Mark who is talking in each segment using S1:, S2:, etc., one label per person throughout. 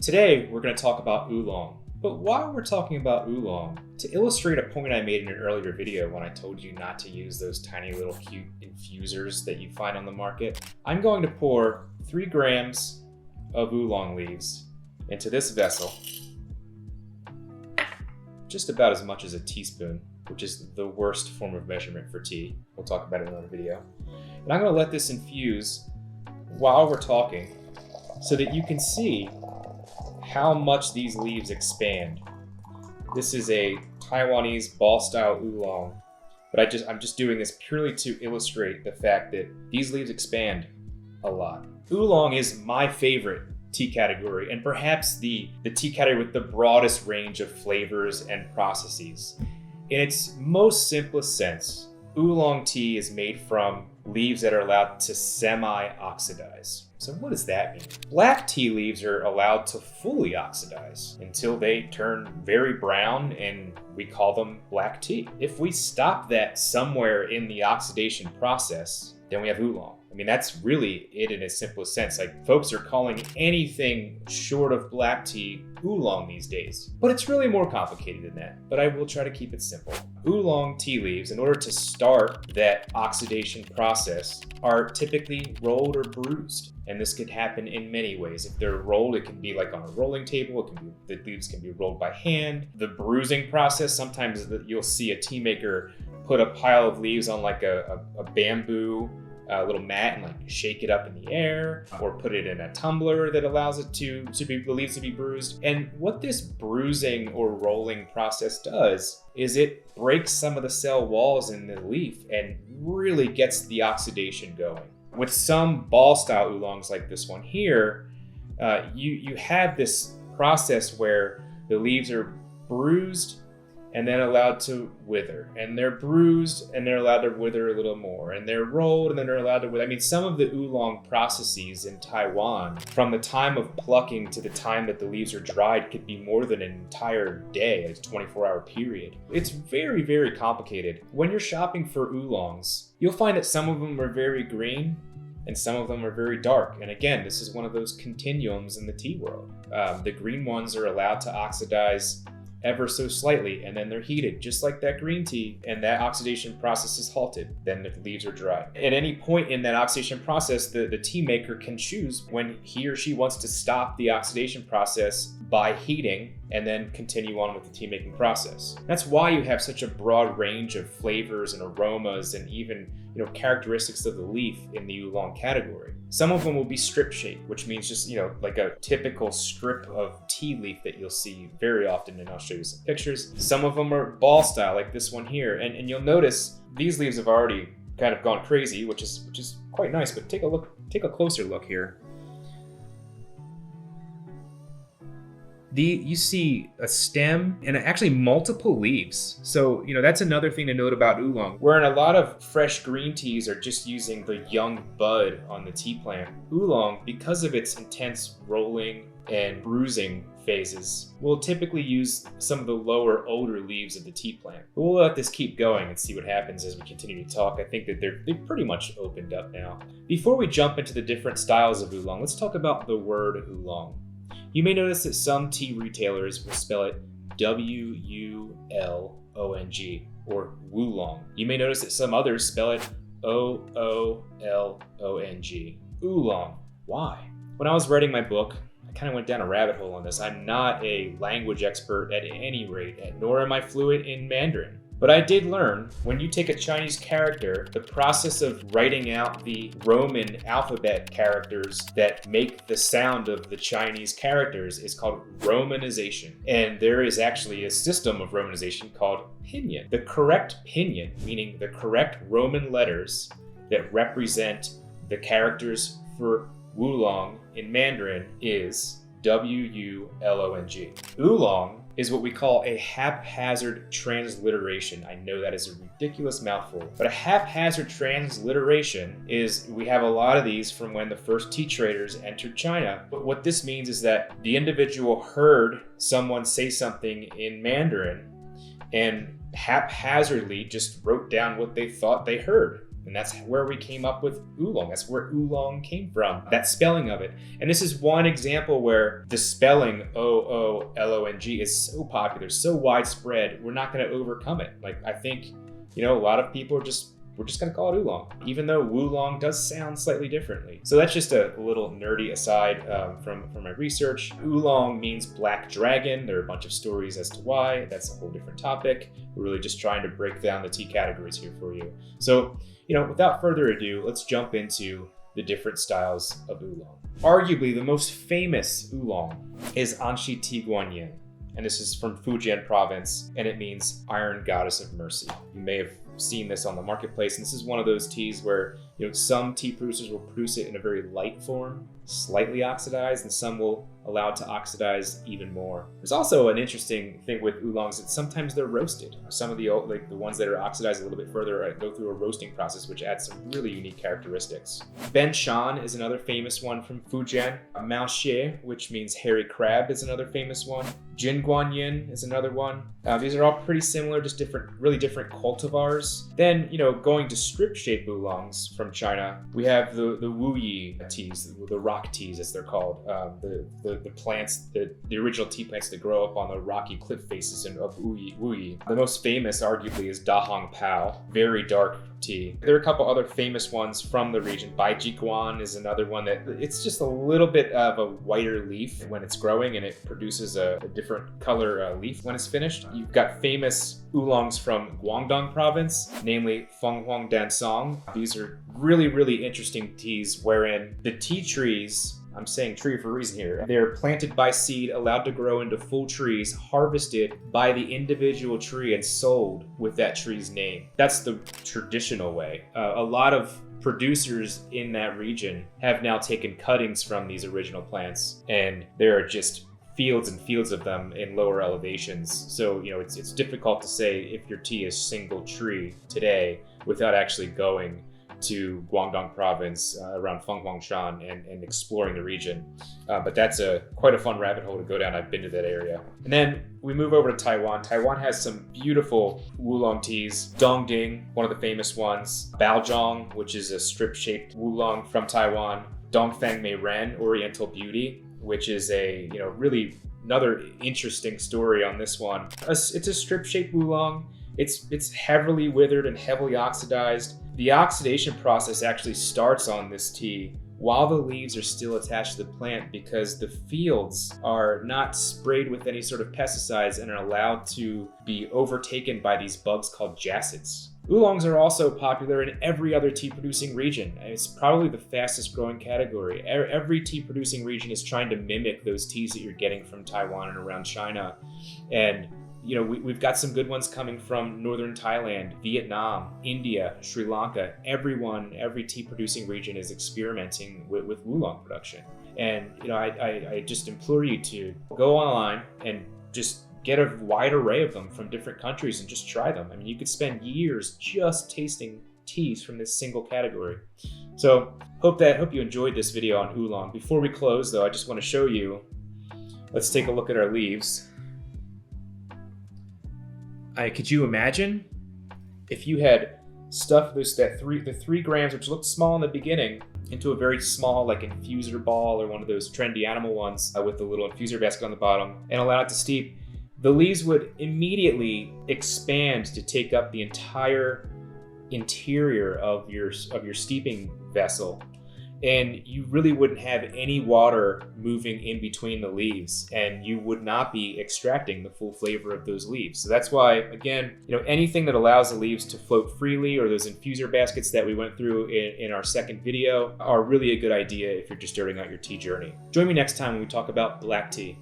S1: Today, we're going to talk about oolong. But while we're talking about oolong, to illustrate a point I made in an earlier video when I told you not to use those tiny little cute infusers that you find on the market, I'm going to pour 3 grams of oolong leaves into this vessel, just about as much as a teaspoon, which is the worst form of measurement for tea. We'll talk about it in another video. And I'm going to let this infuse while we're talking so that you can see how much these leaves expand. This is a Taiwanese ball-style oolong, but I'm just doing this purely to illustrate the fact that these leaves expand a lot. Oolong is my favorite tea category, and perhaps the tea category with the broadest range of flavors and processes. In its most simplest sense, oolong tea is made from leaves that are allowed to semi-oxidize. So what does that mean? Black tea leaves are allowed to fully oxidize until they turn very brown, and we call them black tea. If we stop that somewhere in the oxidation process, then we have oolong. I mean, that's really it in its simplest sense. Like, folks are calling anything short of black tea oolong these days. But it's really more complicated than that. But I will try to keep it simple. Oolong tea leaves, in order to start that oxidation process, are typically rolled or bruised. And this could happen in many ways. If they're rolled, it can be like on a rolling table. The leaves can be rolled by hand. The bruising process, sometimes you'll see a tea maker put a pile of leaves on like a bamboo little mat and like shake it up in the air, or put it in a tumbler that allows it the leaves to be bruised. And what this bruising or rolling process does is it breaks some of the cell walls in the leaf and really gets the oxidation going. With some ball style oolongs like this one here, you have this process where the leaves are bruised and then allowed to wither, and they're bruised and they're allowed to wither a little more, and they're rolled and then they're allowed to wither. I mean, some of the oolong processes in Taiwan, from the time of plucking to the time that the leaves are dried, could be more than an entire day, a 24-hour period. It's very, very complicated. When you're shopping for oolongs, you'll find that some of them are very green and some of them are very dark. And again, this is one of those continuums in the tea world. The green ones are allowed to oxidize ever so slightly, and then they're heated just like that green tea, and that oxidation process is halted. Then the leaves are dry. At any point in that oxidation process, the tea maker can choose when he or she wants to stop the oxidation process by heating and then continue on with the tea making process. That's why you have such a broad range of flavors and aromas and even characteristics of the leaf in the oolong category. Some of them will be strip shaped, which means just like a typical strip of tea leaf that you'll see very often, and I'll show you some pictures. Some of them are ball style, like this one here, and you'll notice these leaves have already kind of gone crazy, which is quite nice. But take a closer look here. You see a stem and actually multiple leaves. So, that's another thing to note about oolong. Where in a lot of fresh green teas are just using the young bud on the tea plant, oolong, because of its intense rolling and bruising phases, will typically use some of the lower, older leaves of the tea plant. But we'll let this keep going and see what happens as we continue to talk. I think that they've pretty much opened up now. Before we jump into the different styles of oolong, let's talk about the word oolong. You may notice that some tea retailers will spell it W-U-L-O-N-G or wulong. You may notice that some others spell it O-O-L-O-N-G. Oolong. Why? When I was writing my book, I kind of went down a rabbit hole on this. I'm not a language expert at any rate, nor am I fluent in Mandarin. But I did learn, when you take a Chinese character, the process of writing out the Roman alphabet characters that make the sound of the Chinese characters is called romanization. And there is actually a system of romanization called pinyin. The correct pinyin, meaning the correct Roman letters that represent the characters for wulong in Mandarin, is W-U-L-O-N-G. Oolong is what we call a haphazard transliteration. I know that is a ridiculous mouthful, but a haphazard transliteration is, we have a lot of these from when the first tea traders entered China. But what this means is that the individual heard someone say something in Mandarin and haphazardly just wrote down what they thought they heard. And that's where we came up with oolong. That's where oolong came from, that spelling of it. And this is one example where the spelling O-O-L-O-N-G is so popular, so widespread, we're not going to overcome it. Like, I think, a lot of people we're just going to call it oolong, even though wulong does sound slightly differently. So that's just a little nerdy aside from my research. Oolong means black dragon. There are a bunch of stories as to why. That's a whole different topic. We're really just trying to break down the tea categories here for you. So, without further ado, let's jump into the different styles of oolong. Arguably, the most famous oolong is Anshi Tea Guanyin. And this is from Fujian province, and it means Iron Goddess of Mercy. You may have seen this on the marketplace, and this is one of those teas where some tea producers will produce it in a very light form, slightly oxidized, and some will allow it to oxidize even more. There's also an interesting thing with oolongs that sometimes they're roasted. Some of the ones that are oxidized a little bit further go through a roasting process, which adds some really unique characteristics. Ben Shan is another famous one from Fujian. Mao Xie, which means hairy crab, is another famous one. Jin Guanyin is another one. These are all pretty similar, just really different cultivars. Then, going to strip-shaped oolongs from China, we have the Wuyi teas, the rock teas as they're called. The plants, the original tea plants that grow up on the rocky cliff faces of Wuyi. The most famous, arguably, is Dahong Pao, very dark tea. There are a couple other famous ones from the region. Baijiguan is another one that it's just a little bit of a whiter leaf when it's growing, and it produces a different color leaf when it's finished. You've got famous oolongs from Guangdong province, namely Fenghuang Dansong. These are really, really interesting teas wherein the tea trees, I'm saying tree for a reason here, they're planted by seed, allowed to grow into full trees, harvested by the individual tree and sold with that tree's name. That's the traditional way. A lot of producers in that region have now taken cuttings from these original plants, and there are just fields and fields of them in lower elevations. So, it's difficult to say if your tea is single tree today without actually going to Guangdong province around Fenghuangshan and exploring the region. But that's quite a fun rabbit hole to go down. I've been to that area. And then we move over to Taiwan. Taiwan has some beautiful wulong teas. Dongding, one of the famous ones. Baozhong, which is a strip-shaped wulong from Taiwan. Dongfang Mei Ren, Oriental Beauty, which is really another interesting story on this one. It's a strip-shaped wulong. It's heavily withered and heavily oxidized. The oxidation process actually starts on this tea while the leaves are still attached to the plant, because the fields are not sprayed with any sort of pesticides and are allowed to be overtaken by these bugs called jacids. Oolongs are also popular in every other tea producing region. It's probably the fastest growing category. Every tea producing region is trying to mimic those teas that you're getting from Taiwan and around China. And we've got some good ones coming from northern Thailand, Vietnam, India, Sri Lanka. Every tea producing region is experimenting with wulong production. And I just implore you to go online and just get a wide array of them from different countries and just try them. I mean, you could spend years just tasting teas from this single category. So hope you enjoyed this video on oolong. Before we close though, I just want to show you, let's take a look at our leaves. Could you imagine if you had stuffed the 3 grams, which looked small in the beginning, into a very small infuser ball or one of those trendy animal ones with the little infuser basket on the bottom, and allowed it to steep? The leaves would immediately expand to take up the entire interior of your steeping vessel, and you really wouldn't have any water moving in between the leaves, and you would not be extracting the full flavor of those leaves. So that's why, again, anything that allows the leaves to float freely, or those infuser baskets that we went through in our second video, are really a good idea if you're just starting out your tea journey. Join me next time when we talk about black tea.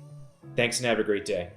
S1: Thanks and have a great day.